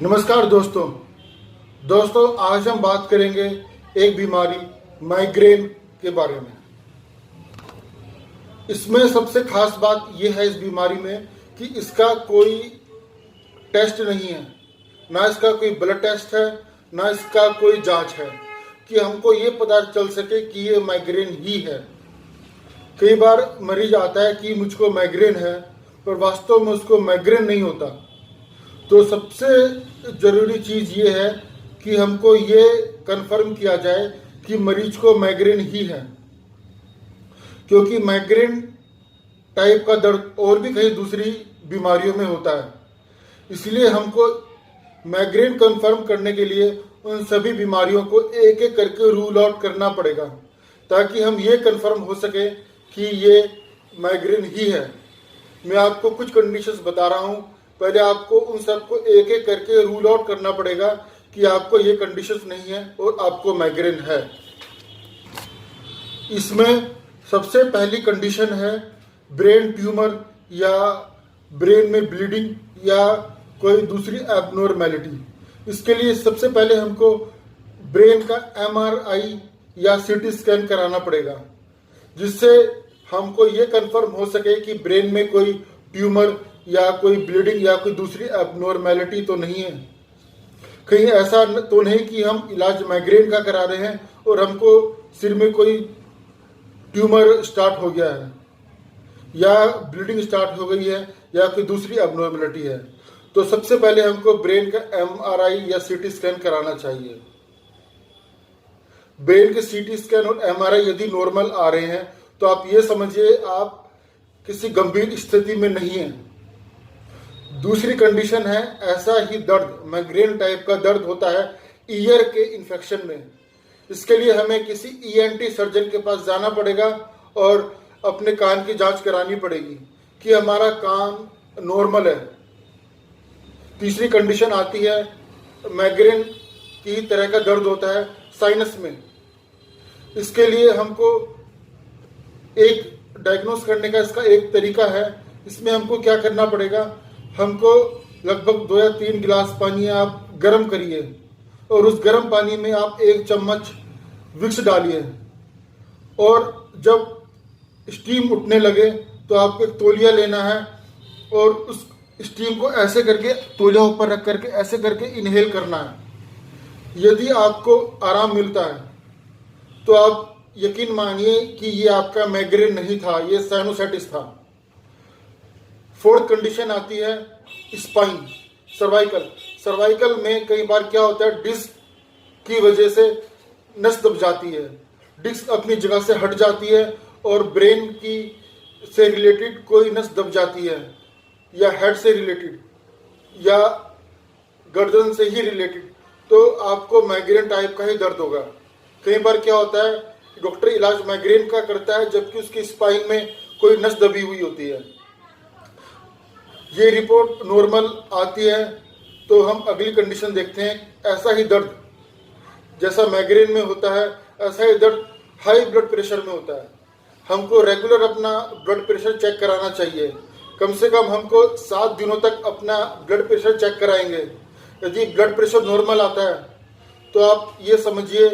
नमस्कार दोस्तों आज हम बात करेंगे एक बीमारी माइग्रेन के बारे में। इसमें सबसे खास बात यह है इस बीमारी में कि इसका कोई टेस्ट नहीं है, ना इसका कोई ब्लड टेस्ट है, ना इसका कोई जांच है कि हमको ये पता चल सके कि ये माइग्रेन ही है। कई बार मरीज आता है कि मुझको माइग्रेन है, पर वास्तव में उसको माइग्रेन नहीं होता। तो सबसे ज़रूरी चीज़ ये है कि हमको ये कंफर्म किया जाए कि मरीज को माइग्रेन ही है, क्योंकि माइग्रेन टाइप का दर्द और भी कई दूसरी बीमारियों में होता है। इसलिए हमको माइग्रेन कंफर्म करने के लिए उन सभी बीमारियों को एक एक करके रूल आउट करना पड़ेगा, ताकि हम ये कंफर्म हो सके कि ये माइग्रेन ही है। मैं आपको कुछ कंडीशंस बता रहा हूँ, पहले आपको उन सबको एक एक करके रूल आउट करना पड़ेगा कि आपको ये कंडीशंस नहीं है और आपको माइग्रेन है। इसमें सबसे पहली कंडीशन है ब्रेन ट्यूमर या ब्रेन में ब्लीडिंग या कोई दूसरी एबनॉर्मेलिटी। इसके लिए सबसे पहले हमको ब्रेन का MRI या CT स्कैन कराना पड़ेगा, जिससे हमको ये कंफर्म हो सके कि ब्रेन में कोई ट्यूमर या कोई ब्लीडिंग या कोई दूसरी एबनॉर्मेलिटी तो नहीं है। कहीं ऐसा तो नहीं कि हम इलाज माइग्रेन का करा रहे हैं और हमको सिर में कोई ट्यूमर स्टार्ट हो गया है या ब्लीडिंग स्टार्ट हो गई है या कोई दूसरी एबनॉर्मेलिटी है। तो सबसे पहले हमको ब्रेन का MRI या CT स्कैन कराना चाहिए। ब्रेन के CT स्कैन और MRI यदि नॉर्मल आ रहे हैं तो आप ये समझिए आप किसी गंभीर स्थिति में नहीं है। दूसरी कंडीशन है ऐसा ही दर्द, माइग्रेन टाइप का दर्द होता है ईयर के इन्फेक्शन में। इसके लिए हमें किसी ENT सर्जन के पास जाना पड़ेगा और अपने कान की जांच करानी पड़ेगी कि हमारा कान नॉर्मल है। तीसरी कंडीशन आती है माइग्रेन की तरह का दर्द होता है साइनस में। इसके लिए हमको एक डायग्नोस करने का इसका एक तरीका है। इसमें हमको क्या करना पड़ेगा, हमको लगभग 2 या 3 गिलास पानी आप गर्म करिए और उस गर्म पानी में आप 1 चम्मच विक्स डालिए और जब स्टीम उठने लगे तो आपको एक तौलिया लेना है और उस स्टीम को ऐसे करके तौलिया ऊपर रख करके ऐसे करके इनहेल करना है। यदि आपको आराम मिलता है तो आप यकीन मानिए कि ये आपका माइग्रेन नहीं था, ये साइनोसाइटिस था। फोर्थ कंडीशन आती है स्पाइन, सर्वाइकल में कई बार क्या होता है डिस्क की वजह से नस दब जाती है, डिस्क अपनी जगह से हट जाती है और ब्रेन की से रिलेटेड कोई नस दब जाती है या हेड से रिलेटेड या गर्दन से ही रिलेटेड, तो आपको माइग्रेन टाइप का ही दर्द होगा। कई बार क्या होता है डॉक्टर इलाज माइग्रेन का करता है जबकि उसकी स्पाइन में कोई नस दबी हुई होती है। ये रिपोर्ट नॉर्मल आती है तो हम अगली कंडीशन देखते हैं। ऐसा ही दर्द जैसा माइग्रेन में होता है ऐसा ही दर्द हाई ब्लड प्रेशर में होता है। हमको रेगुलर अपना ब्लड प्रेशर चेक कराना चाहिए। कम से कम हमको 7 दिनों तक अपना ब्लड प्रेशर चेक कराएंगे। यदि ब्लड प्रेशर नॉर्मल आता है तो आप ये समझिए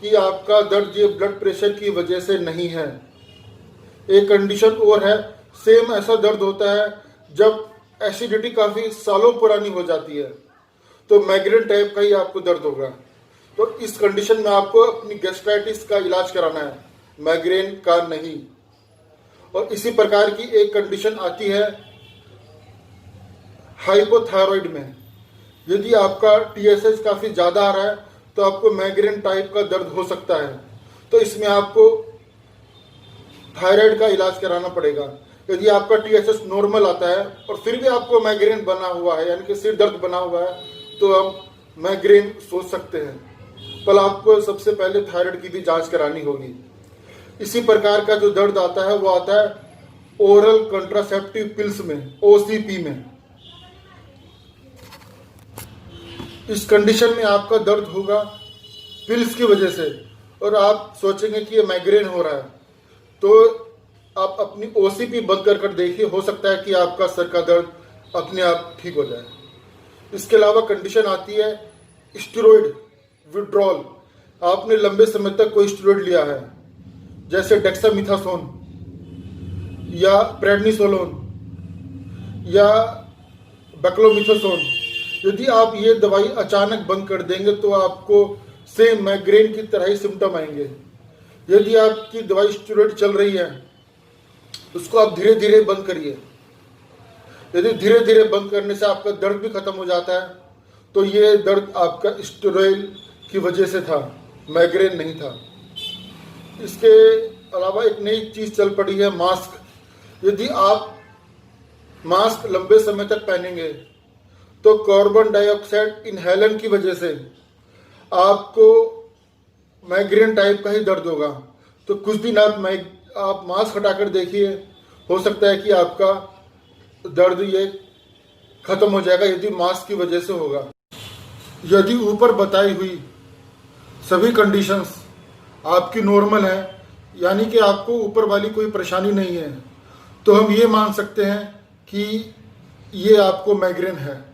कि आपका दर्द ये ब्लड प्रेशर की वजह से नहीं है। एक कंडीशन और है, सेम ऐसा दर्द होता है जब एसिडिटी काफ़ी सालों पुरानी हो जाती है, तो माइग्रेन टाइप का ही आपको दर्द होगा। तो इस कंडीशन में आपको अपनी गैस्ट्राइटिस का इलाज कराना है, माइग्रेन का नहीं। और इसी प्रकार की एक कंडीशन आती है हाइपोथायरॉइड में। यदि आपका TSH काफ़ी ज़्यादा आ रहा है तो आपको माइग्रेन टाइप का दर्द हो सकता है, तो इसमें आपको थायराइड का इलाज कराना पड़ेगा। यदि आपका TSH नॉर्मल आता है और फिर भी आपको माइग्रेन बना हुआ है यानी कि सिर दर्द बना हुआ है तो हम माइग्रेन सोच सकते हैं, पर आपको सबसे पहले थायराइड की भी जांच करानी होगी। इसी प्रकार का जो दर्द आता है वो आता है ओरल कंट्रासेप्टिव पिल्स में, OCP में। इस कंडीशन में आपका दर्द होगा पिल्स की वजह से और आप सोचेंगे कि ये माइग्रेन हो रहा है, तो आप अपनी OCP बंद कर देखिए, हो सकता है कि आपका सर का दर्द अपने आप ठीक हो जाए। इसके अलावा कंडीशन आती है स्टेरॉइड विड्रॉल। आपने लंबे समय तक कोई स्टेरॉइड लिया है, जैसे डेक्सामिथासोन या प्रेडनिसोलोन या बैक्लोमिथासोन। यदि आप ये दवाई अचानक बंद कर देंगे तो आपको सेम माइग्रेन की तरह ही सिम्टम आएंगे। यदि आपकी दवाई स्टेरॉइड चल रही है, उसको आप धीरे धीरे बंद करिए। यदि धीरे धीरे बंद करने से आपका दर्द भी खत्म हो जाता है, तो ये दर्द आपका स्टेरॉइड की वजह से था, माइग्रेन नहीं था। इसके अलावा एक नई चीज चल पड़ी है, मास्क। यदि आप मास्क लंबे समय तक पहनेंगे तो कार्बन डाइऑक्साइड इनहेलन की वजह से आपको माइग्रेन टाइप का ही दर्द होगा। तो कुछ दिन आप मास्क हटाकर देखिए, हो सकता है कि आपका दर्द ये खत्म हो जाएगा, यदि मास्क की वजह से होगा। यदि ऊपर बताई हुई सभी कंडीशंस आपकी नॉर्मल है, यानी कि आपको ऊपर वाली कोई परेशानी नहीं है, तो हम ये मान सकते हैं कि ये आपको माइग्रेन है।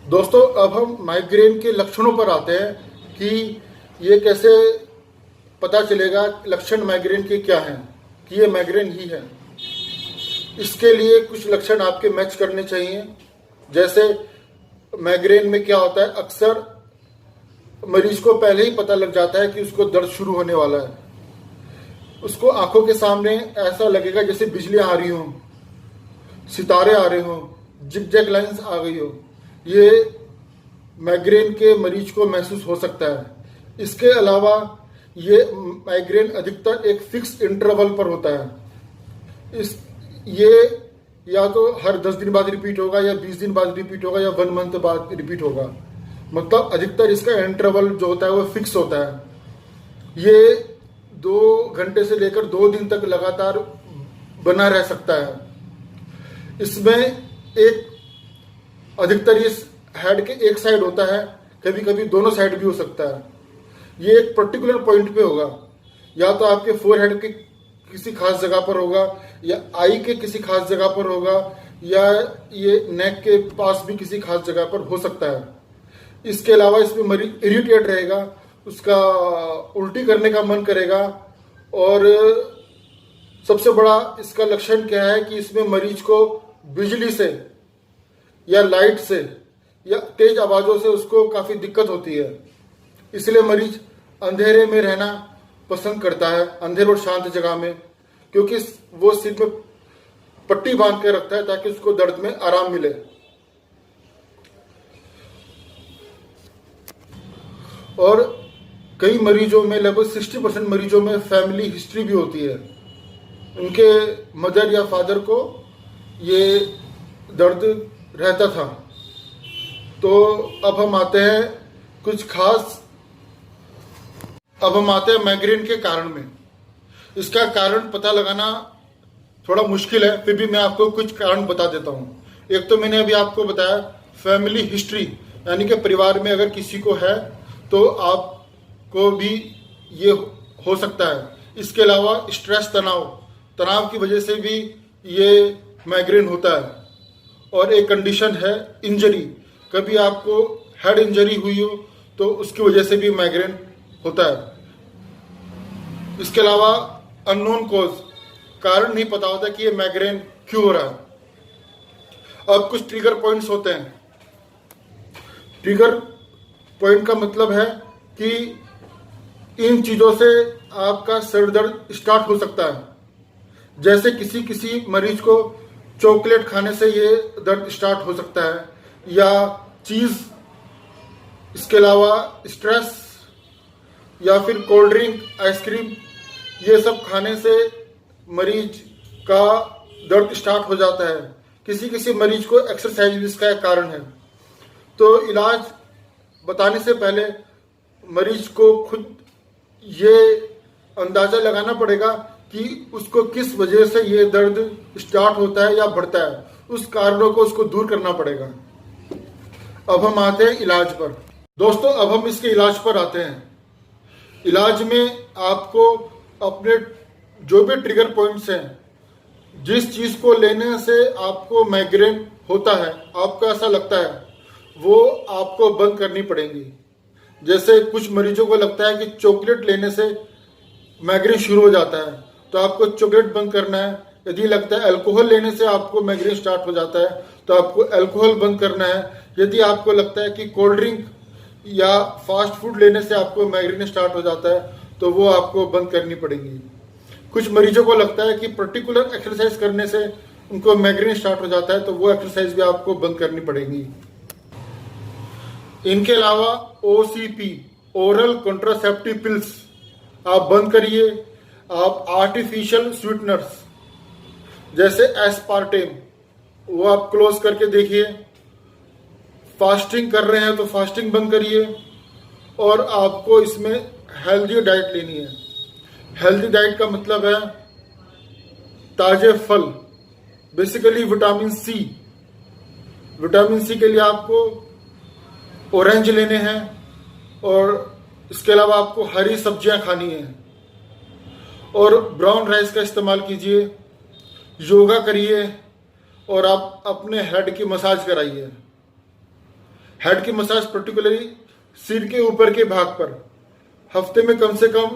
दोस्तों, अब हम माइग्रेन के लक्षणों पर आते हैं कि ये कैसे पता चलेगा लक्षण माइग्रेन के क्या हैं, कि ये माइग्रेन ही है। इसके लिए कुछ लक्षण आपके मैच करने चाहिए। जैसे माइग्रेन में क्या होता है, अक्सर मरीज को पहले ही पता लग जाता है कि उसको दर्द शुरू होने वाला है। उसको आंखों के सामने ऐसा लगेगा जैसे बिजलियां आ रही हो, सितारे आ रहे हो, जिगजैग लाइंस आ गई हो। ये माइग्रेन के मरीज को महसूस हो सकता है। इसके अलावा ये माइग्रेन अधिकतर एक फिक्स इंटरवल पर होता है। ये या तो हर 10 दिन बाद रिपीट होगा, या 20 दिन बाद रिपीट होगा, या 1 मंथ बाद रिपीट होगा। मतलब अधिकतर इसका इंटरवल जो होता है वो फिक्स होता है। ये 2 घंटे से लेकर 2 दिन तक लगातार बना रह सकता है। इसमें एक अधिकतर इस हेड के एक साइड होता है, कभी कभी दोनों साइड भी हो सकता है। ये एक पर्टिकुलर पॉइंट पे होगा, या तो आपके फोरहेड के किसी खास जगह पर होगा, या आई के किसी खास जगह पर होगा, या ये नेक के पास भी किसी खास जगह पर हो सकता है। इसके अलावा इसमें मरीज इरिटेट रहेगा, उसका उल्टी करने का मन करेगा, और सबसे बड़ा इसका लक्षण क्या है कि इसमें मरीज को बिजली से या लाइट से या तेज आवाजों से उसको काफी दिक्कत होती है। इसलिए मरीज अंधेरे में रहना पसंद करता है, अंधेरे और शांत जगह में, क्योंकि वो सिर में पट्टी बांध के रखता है ताकि उसको दर्द में आराम मिले। और कई मरीजों में, लगभग 60% मरीजों में फैमिली हिस्ट्री भी होती है। उनके मदर या फादर को ये दर्द रहता था। तो अब हम आते हैं माइग्रेन के कारण में। इसका कारण पता लगाना थोड़ा मुश्किल है, फिर भी मैं आपको कुछ कारण बता देता हूं। एक तो मैंने अभी आपको बताया फैमिली हिस्ट्री, यानी कि परिवार में अगर किसी को है तो आपको भी ये हो सकता है। इसके अलावा स्ट्रेस, तनाव की वजह से भी ये माइग्रेन होता है। और एक कंडीशन है इंजरी, कभी आपको हेड इंजरी हुई हो तो उसकी वजह से भी माइग्रेन होता है। इसके अलावा अननोन कॉज, कारण नहीं पता होता कि ये माइग्रेन क्यों हो रहा है। अब कुछ ट्रिगर पॉइंट्स होते हैं। ट्रिगर पॉइंट का मतलब है कि इन चीजों से आपका सर दर्द स्टार्ट हो सकता है। जैसे किसी मरीज को चॉकलेट खाने से ये दर्द स्टार्ट हो सकता है, या चीज। इसके अलावा स्ट्रेस, या फिर कोल्ड ड्रिंक, आइसक्रीम, ये सब खाने से मरीज का दर्द स्टार्ट हो जाता है। किसी मरीज को एक्सरसाइज भी इसका एक कारण है। तो इलाज बताने से पहले मरीज को खुद ये अंदाजा लगाना पड़ेगा कि उसको किस वजह से ये दर्द स्टार्ट होता है या बढ़ता है। उस कारणों को उसको दूर करना पड़ेगा। अब हम आते हैं इलाज पर। दोस्तों, अब हम इसके इलाज पर आते हैं। इलाज में आपको अपने जो भी ट्रिगर पॉइंट्स हैं, जिस चीज को लेने से आपको माइग्रेन होता है, आपको ऐसा लगता है, वो आपको बंद करनी पड़ेंगी। जैसे कुछ मरीजों को लगता है कि चॉकलेट लेने से माइग्रेन शुरू हो जाता है, तो आपको चॉकलेट बंद करना है। यदि लगता है अल्कोहल लेने से आपको माइग्रेन स्टार्ट हो जाता है, तो आपको अल्कोहल बंद करना है। यदि आपको लगता है कि कोल्ड ड्रिंक या फास्ट फूड लेने से आपको माइग्रेन स्टार्ट हो जाता है, तो वो आपको बंद करनी पड़ेगी। कुछ मरीजों को लगता है कि पर्टिकुलर एक्सरसाइज करने से उनको माइग्रेन स्टार्ट हो जाता है, तो वो एक्सरसाइज भी आपको बंद करनी पड़ेगी। इनके अलावा OCP, ओरल कॉन्ट्रासेप्टिव पिल्स, आप बंद करिए। आप आर्टिफिशियल स्वीटनर्स जैसे एस्पार्टेम, वो आप क्लोज करके देखिए। फास्टिंग कर रहे हैं तो फास्टिंग बंद करिए। और आपको इसमें हेल्दी डाइट लेनी है। हेल्दी डाइट का मतलब है ताजे फल, basically vitamin C. Vitamin C के लिए आपको ऑरेंज लेने हैं, और इसके अलावा आपको हरी सब्जियां खानी है, और ब्राउन राइस का इस्तेमाल कीजिए। योगा करिए, और आप अपने हेड की मसाज कराइए। हेड की मसाज पर्टिकुलरली सिर के ऊपर के भाग पर हफ्ते में कम से कम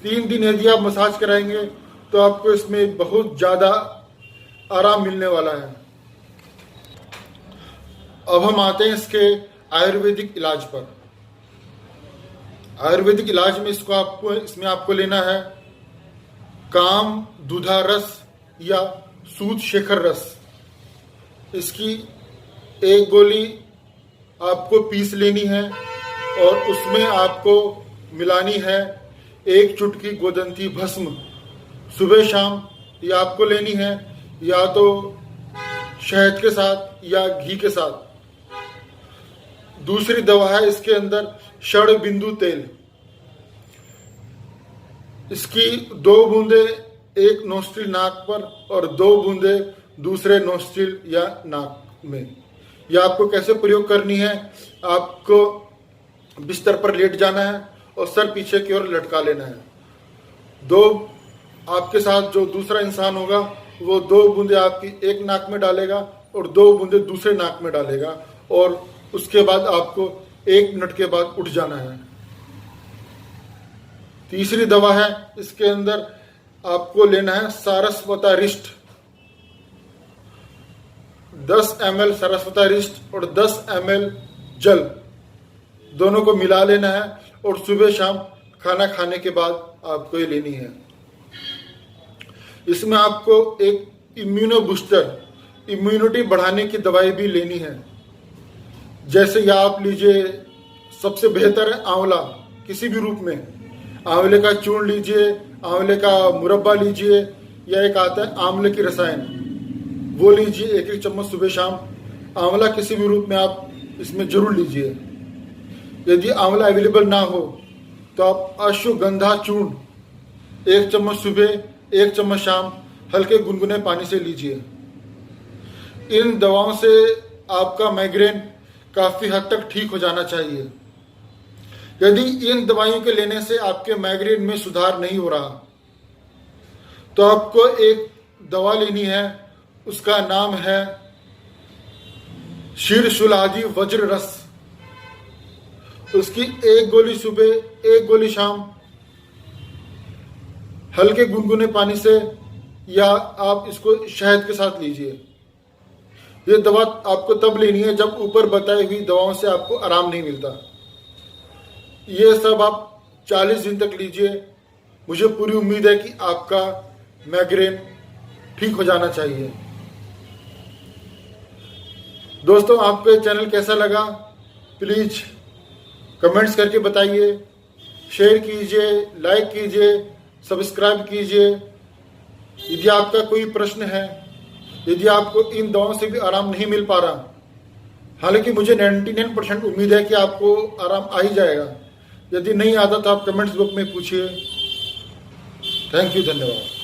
3 दिन यदि आप मसाज कराएंगे, तो आपको इसमें बहुत ज़्यादा आराम मिलने वाला है। अब हम आते हैं इसके आयुर्वेदिक इलाज पर। आयुर्वेदिक इलाज में इसमें आपको लेना है काम दूधा रस या सूत शेखर रस। इसकी एक गोली आपको पीस लेनी है, और उसमें आपको मिलानी है 1 चुटकी गोदंती भस्म। सुबह शाम ये आपको लेनी है, या तो शहद के साथ या घी के साथ। दूसरी दवा है इसके अंदर षड बिंदु तेल। इसकी 2 बूंदे एक नोस्ट्रिल नाक पर और 2 बूंदे दूसरे नोस्ट्रिल या नाक में। यह आपको कैसे प्रयोग करनी है, आपको बिस्तर पर लेट जाना है और सर पीछे की ओर लटका लेना है। आपके साथ जो दूसरा इंसान होगा, वो 2 बूंदे आपकी एक नाक में डालेगा और 2 बूंदे दूसरे नाक में डालेगा, और उसके बाद आपको 1 मिनट के बाद उठ जाना है। तीसरी दवा है, इसके अंदर आपको लेना है सारस्वतारिष्ट। 10 ml सारस्वतारिष्ट और 10 ml जल, दोनों को मिला लेना है, और सुबह शाम खाना खाने के बाद आपको ये लेनी है। इसमें आपको एक इम्यूनो बूस्टर, इम्यूनिटी बढ़ाने की दवाई भी लेनी है। जैसे या आप लीजिए, सबसे बेहतर है आंवला, किसी भी रूप में। आंवले का चूर्ण लीजिए, आंवले का मुरब्बा लीजिए, या एक आता है आंवले की रसायन, वो लीजिए 1-1 चम्मच सुबह शाम। आंवला किसी भी रूप में आप इसमें जरूर लीजिए। यदि आंवला अवेलेबल ना हो, तो आप अश्वगंधा चूर्ण 1 चम्मच सुबह 1 चम्मच शाम हल्के गुनगुने पानी से लीजिए। इन दवाओं से आपका माइग्रेन काफ़ी हद तक ठीक हो जाना चाहिए। यदि इन दवाइयों के लेने से आपके माइग्रेन में सुधार नहीं हो रहा, तो आपको एक दवा लेनी है, उसका नाम है शीर्षुलादि वज्र रस। उसकी 1 गोली सुबह 1 गोली शाम हल्के गुनगुने पानी से, या आप इसको शहद के साथ लीजिए। ये दवा आपको तब लेनी है जब ऊपर बताई हुई दवाओं से आपको आराम नहीं मिलता। ये सब आप 40 दिन तक लीजिए। मुझे पूरी उम्मीद है कि आपका माइग्रेन ठीक हो जाना चाहिए। दोस्तों, आपको ये चैनल कैसा लगा, प्लीज कमेंट्स करके बताइए, शेयर कीजिए, लाइक कीजिए, सब्सक्राइब कीजिए। यदि आपका कोई प्रश्न है, यदि आपको इन दवाओं से भी आराम नहीं मिल पा रहा, हालांकि मुझे 99% उम्मीद है कि आपको आराम आ ही जाएगा। यदि नहीं आता तो आप कमेंट्स बॉक्स में पूछिए। थैंक यू, धन्यवाद।